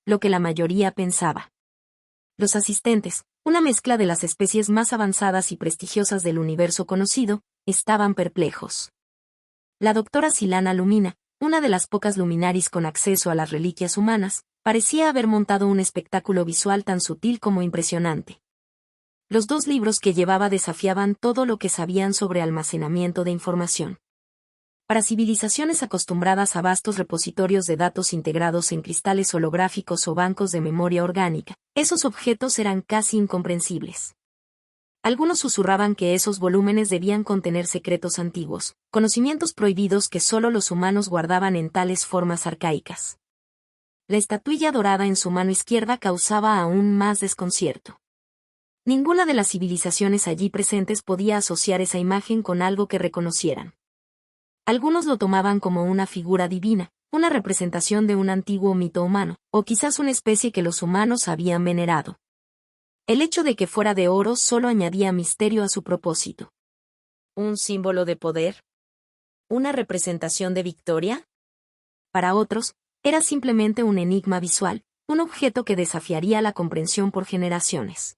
lo que la mayoría pensaba. Los asistentes, una mezcla de las especies más avanzadas y prestigiosas del universo conocido, estaban perplejos. La doctora Silana Lumina, una de las pocas luminaris con acceso a las reliquias humanas, parecía haber montado un espectáculo visual tan sutil como impresionante. Los 2 libros que llevaba desafiaban todo lo que sabían sobre almacenamiento de información. Para civilizaciones acostumbradas a vastos repositorios de datos integrados en cristales holográficos o bancos de memoria orgánica, esos objetos eran casi incomprensibles. Algunos susurraban que esos volúmenes debían contener secretos antiguos, conocimientos prohibidos que solo los humanos guardaban en tales formas arcaicas. La estatuilla dorada en su mano izquierda causaba aún más desconcierto. Ninguna de las civilizaciones allí presentes podía asociar esa imagen con algo que reconocieran. Algunos lo tomaban como una figura divina, una representación de un antiguo mito humano, o quizás una especie que los humanos habían venerado. El hecho de que fuera de oro solo añadía misterio a su propósito. ¿Un símbolo de poder? ¿Una representación de victoria? Para otros, era simplemente un enigma visual, un objeto que desafiaría la comprensión por generaciones.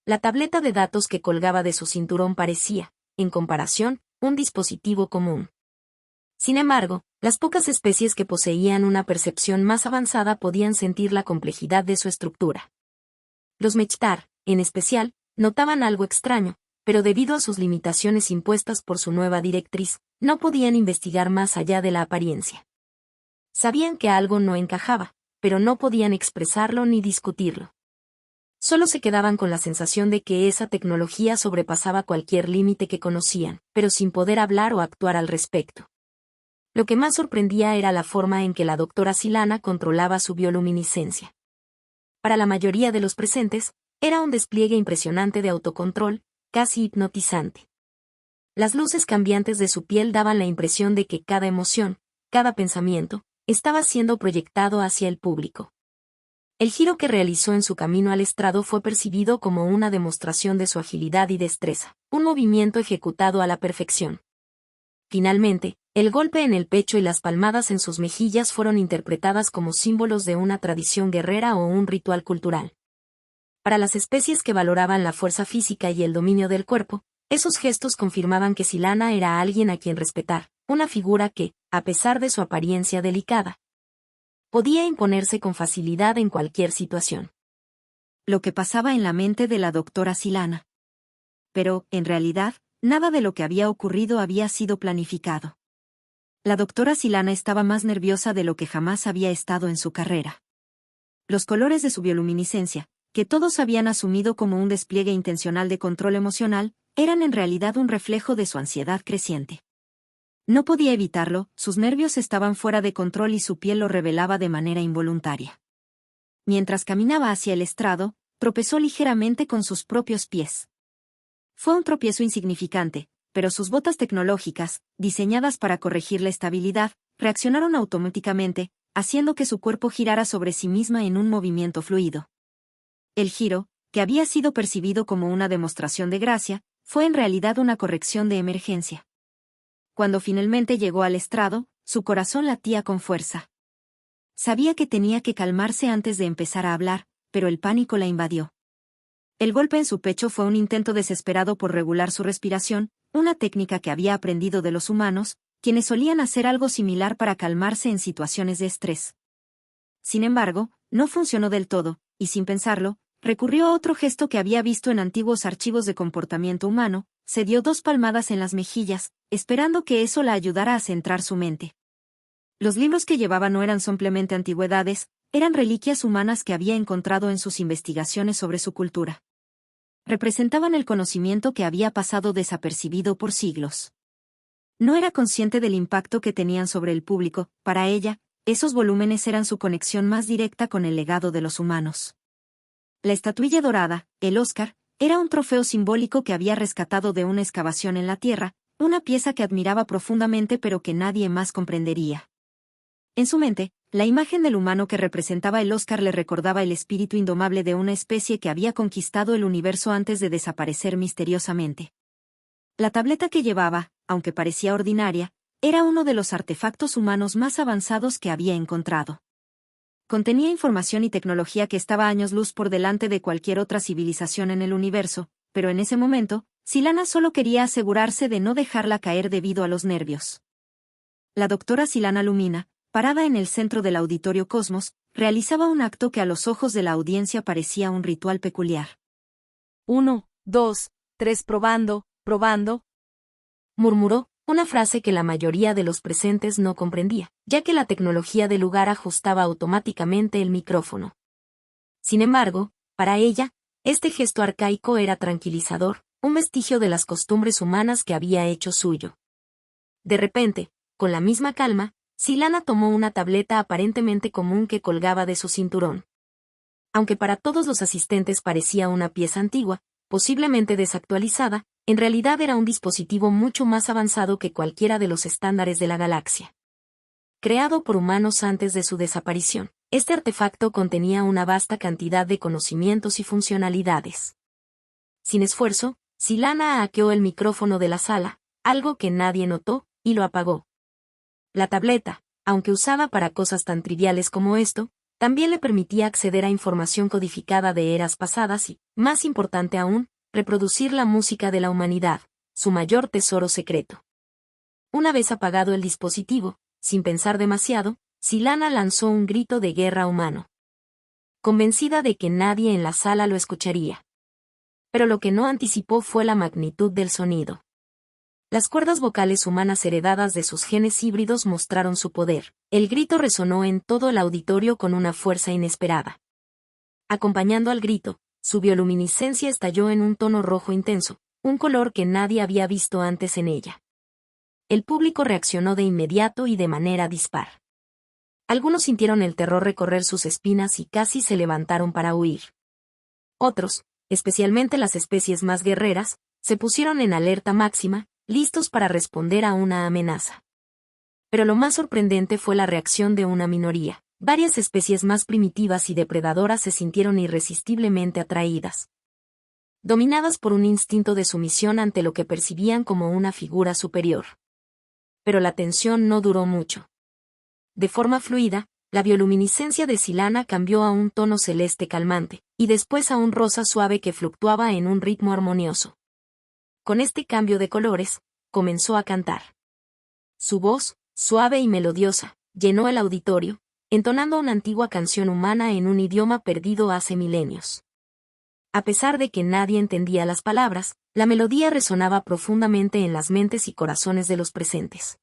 La tableta de datos que colgaba de su cinturón parecía, en comparación, un dispositivo común. Sin embargo, las pocas especies que poseían una percepción más avanzada podían sentir la complejidad de su estructura. Los Mechtar, en especial, notaban algo extraño, pero debido a sus limitaciones impuestas por su nueva directriz, no podían investigar más allá de la apariencia. Sabían que algo no encajaba, pero no podían expresarlo ni discutirlo. Solo se quedaban con la sensación de que esa tecnología sobrepasaba cualquier límite que conocían, pero sin poder hablar o actuar al respecto. Lo que más sorprendía era la forma en que la doctora Silana controlaba su bioluminiscencia. Para la mayoría de los presentes, era un despliegue impresionante de autocontrol, casi hipnotizante. Las luces cambiantes de su piel daban la impresión de que cada emoción, cada pensamiento, estaba siendo proyectado hacia el público. El giro que realizó en su camino al estrado fue percibido como una demostración de su agilidad y destreza, un movimiento ejecutado a la perfección. Finalmente, el golpe en el pecho y las palmadas en sus mejillas fueron interpretadas como símbolos de una tradición guerrera o un ritual cultural. Para las especies que valoraban la fuerza física y el dominio del cuerpo, esos gestos confirmaban que Silana era alguien a quien respetar, una figura que, a pesar de su apariencia delicada, podía imponerse con facilidad en cualquier situación. Lo que pasaba en la mente de la doctora Silana. Pero, en realidad, nada de lo que había ocurrido había sido planificado. La doctora Silana estaba más nerviosa de lo que jamás había estado en su carrera. Los colores de su bioluminiscencia, que todos habían asumido como un despliegue intencional de control emocional, eran en realidad un reflejo de su ansiedad creciente. No podía evitarlo, sus nervios estaban fuera de control y su piel lo revelaba de manera involuntaria. Mientras caminaba hacia el estrado, tropezó ligeramente con sus propios pies. Fue un tropiezo insignificante, pero sus botas tecnológicas, diseñadas para corregir la estabilidad, reaccionaron automáticamente, haciendo que su cuerpo girara sobre sí misma en un movimiento fluido. El giro, que había sido percibido como una demostración de gracia, fue en realidad una corrección de emergencia. Cuando finalmente llegó al estrado, su corazón latía con fuerza. Sabía que tenía que calmarse antes de empezar a hablar, pero el pánico la invadió. El golpe en su pecho fue un intento desesperado por regular su respiración, una técnica que había aprendido de los humanos, quienes solían hacer algo similar para calmarse en situaciones de estrés. Sin embargo, no funcionó del todo, y sin pensarlo, recurrió a otro gesto que había visto en antiguos archivos de comportamiento humano, se dio 2 palmadas en las mejillas, esperando que eso la ayudara a centrar su mente. Los libros que llevaba no eran simplemente antigüedades, eran reliquias humanas que había encontrado en sus investigaciones sobre su cultura. Representaban el conocimiento que había pasado desapercibido por siglos. No era consciente del impacto que tenían sobre el público, para ella, esos volúmenes eran su conexión más directa con el legado de los humanos. La estatuilla dorada, el Oscar, era un trofeo simbólico que había rescatado de una excavación en la tierra, una pieza que admiraba profundamente pero que nadie más comprendería. En su mente, la imagen del humano que representaba el Oscar le recordaba el espíritu indomable de una especie que había conquistado el universo antes de desaparecer misteriosamente. La tableta que llevaba, aunque parecía ordinaria, era uno de los artefactos humanos más avanzados que había encontrado. Contenía información y tecnología que estaba años luz por delante de cualquier otra civilización en el universo, pero en ese momento, Silana solo quería asegurarse de no dejarla caer debido a los nervios. La doctora Silana Lumina, parada en el centro del auditorio Cosmos, realizaba un acto que a los ojos de la audiencia parecía un ritual peculiar. 1, 2, 3 probando, probando, murmuró, una frase que la mayoría de los presentes no comprendía, ya que la tecnología del lugar ajustaba automáticamente el micrófono. Sin embargo, para ella, este gesto arcaico era tranquilizador, un vestigio de las costumbres humanas que había hecho suyo. De repente, con la misma calma, Silana tomó una tableta aparentemente común que colgaba de su cinturón. Aunque para todos los asistentes parecía una pieza antigua, posiblemente desactualizada, en realidad era un dispositivo mucho más avanzado que cualquiera de los estándares de la galaxia. Creado por humanos antes de su desaparición, este artefacto contenía una vasta cantidad de conocimientos y funcionalidades. Sin esfuerzo, Silana hackeó el micrófono de la sala, algo que nadie notó, y lo apagó. La tableta, aunque usada para cosas tan triviales como esto, también le permitía acceder a información codificada de eras pasadas y, más importante aún, reproducir la música de la humanidad, su mayor tesoro secreto. Una vez apagado el dispositivo, sin pensar demasiado, Silana lanzó un grito de guerra humano. Convencida de que nadie en la sala lo escucharía. Pero lo que no anticipó fue la magnitud del sonido. Las cuerdas vocales humanas heredadas de sus genes híbridos mostraron su poder. El grito resonó en todo el auditorio con una fuerza inesperada. Acompañando al grito, su bioluminiscencia estalló en un tono rojo intenso, un color que nadie había visto antes en ella. El público reaccionó de inmediato y de manera dispar. Algunos sintieron el terror recorrer sus espinas y casi se levantaron para huir. Otros, especialmente las especies más guerreras, se pusieron en alerta máxima, listos para responder a una amenaza. Pero lo más sorprendente fue la reacción de una minoría. Varias especies más primitivas y depredadoras se sintieron irresistiblemente atraídas. Dominadas por un instinto de sumisión ante lo que percibían como una figura superior. Pero la tensión no duró mucho. De forma fluida, la bioluminiscencia de Silana cambió a un tono celeste calmante, y después a un rosa suave que fluctuaba en un ritmo armonioso. Con este cambio de colores, comenzó a cantar. Su voz, suave y melodiosa, llenó el auditorio, entonando una antigua canción humana en un idioma perdido hace milenios. A pesar de que nadie entendía las palabras, la melodía resonaba profundamente en las mentes y corazones de los presentes.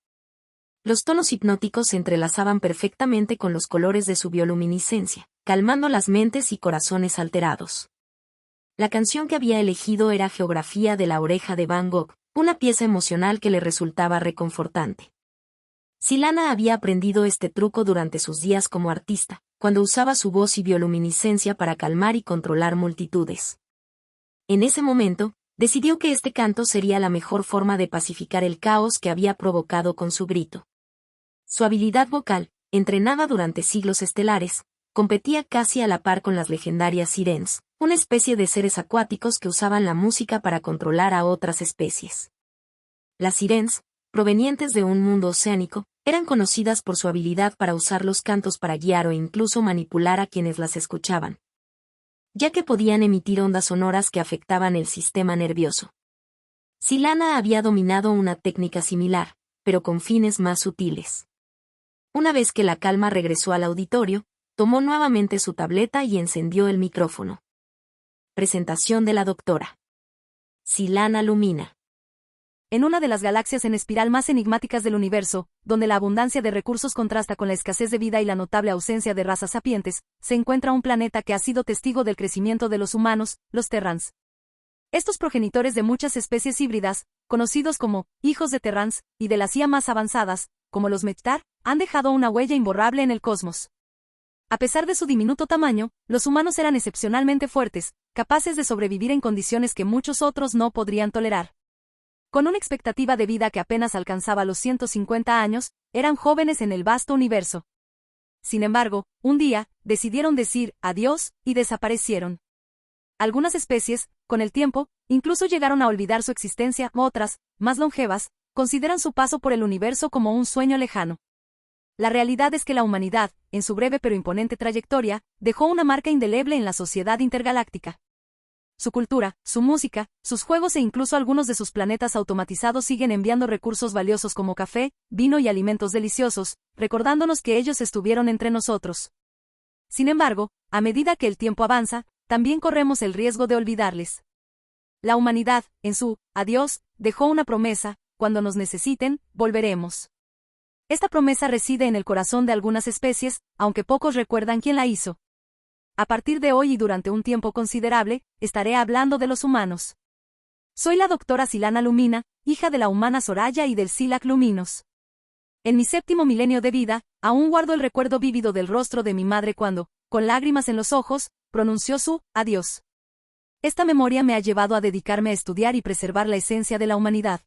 Los tonos hipnóticos se entrelazaban perfectamente con los colores de su bioluminiscencia, calmando las mentes y corazones alterados. La canción que había elegido era Geografía de la oreja de Van Gogh, una pieza emocional que le resultaba reconfortante. Silana había aprendido este truco durante sus días como artista, cuando usaba su voz y bioluminiscencia para calmar y controlar multitudes. En ese momento, decidió que este canto sería la mejor forma de pacificar el caos que había provocado con su grito. Su habilidad vocal, entrenada durante siglos estelares, competía casi a la par con las legendarias sirens, una especie de seres acuáticos que usaban la música para controlar a otras especies. Las sirens, provenientes de un mundo oceánico, eran conocidas por su habilidad para usar los cantos para guiar o incluso manipular a quienes las escuchaban, ya que podían emitir ondas sonoras que afectaban el sistema nervioso. Silana había dominado una técnica similar, pero con fines más sutiles. Una vez que la calma regresó al auditorio, tomó nuevamente su tableta y encendió el micrófono. Presentación de la doctora Silana Lumina. En una de las galaxias en espiral más enigmáticas del universo, donde la abundancia de recursos contrasta con la escasez de vida y la notable ausencia de razas sapientes, se encuentra un planeta que ha sido testigo del crecimiento de los humanos, los Terrans. Estos progenitores de muchas especies híbridas, conocidos como hijos de Terrans, y de las IA más avanzadas, como los Mechtar, han dejado una huella imborrable en el cosmos. A pesar de su diminuto tamaño, los humanos eran excepcionalmente fuertes, capaces de sobrevivir en condiciones que muchos otros no podrían tolerar. Con una expectativa de vida que apenas alcanzaba los 150 años, eran jóvenes en el vasto universo. Sin embargo, un día, decidieron decir adiós y desaparecieron. Algunas especies, con el tiempo, incluso llegaron a olvidar su existencia, otras, más longevas, consideran su paso por el universo como un sueño lejano. La realidad es que la humanidad, en su breve pero imponente trayectoria, dejó una marca indeleble en la sociedad intergaláctica. Su cultura, su música, sus juegos e incluso algunos de sus planetas automatizados siguen enviando recursos valiosos como café, vino y alimentos deliciosos, recordándonos que ellos estuvieron entre nosotros. Sin embargo, a medida que el tiempo avanza, también corremos el riesgo de olvidarles. La humanidad, en su adiós, dejó una promesa: cuando nos necesiten, volveremos. Esta promesa reside en el corazón de algunas especies, aunque pocos recuerdan quién la hizo. A partir de hoy y durante un tiempo considerable, estaré hablando de los humanos. Soy la doctora Silana Lumina, hija de la humana Soraya y del Silak Luminos. En mi 7º milenio de vida, aún guardo el recuerdo vívido del rostro de mi madre cuando, con lágrimas en los ojos, pronunció su adiós. Esta memoria me ha llevado a dedicarme a estudiar y preservar la esencia de la humanidad.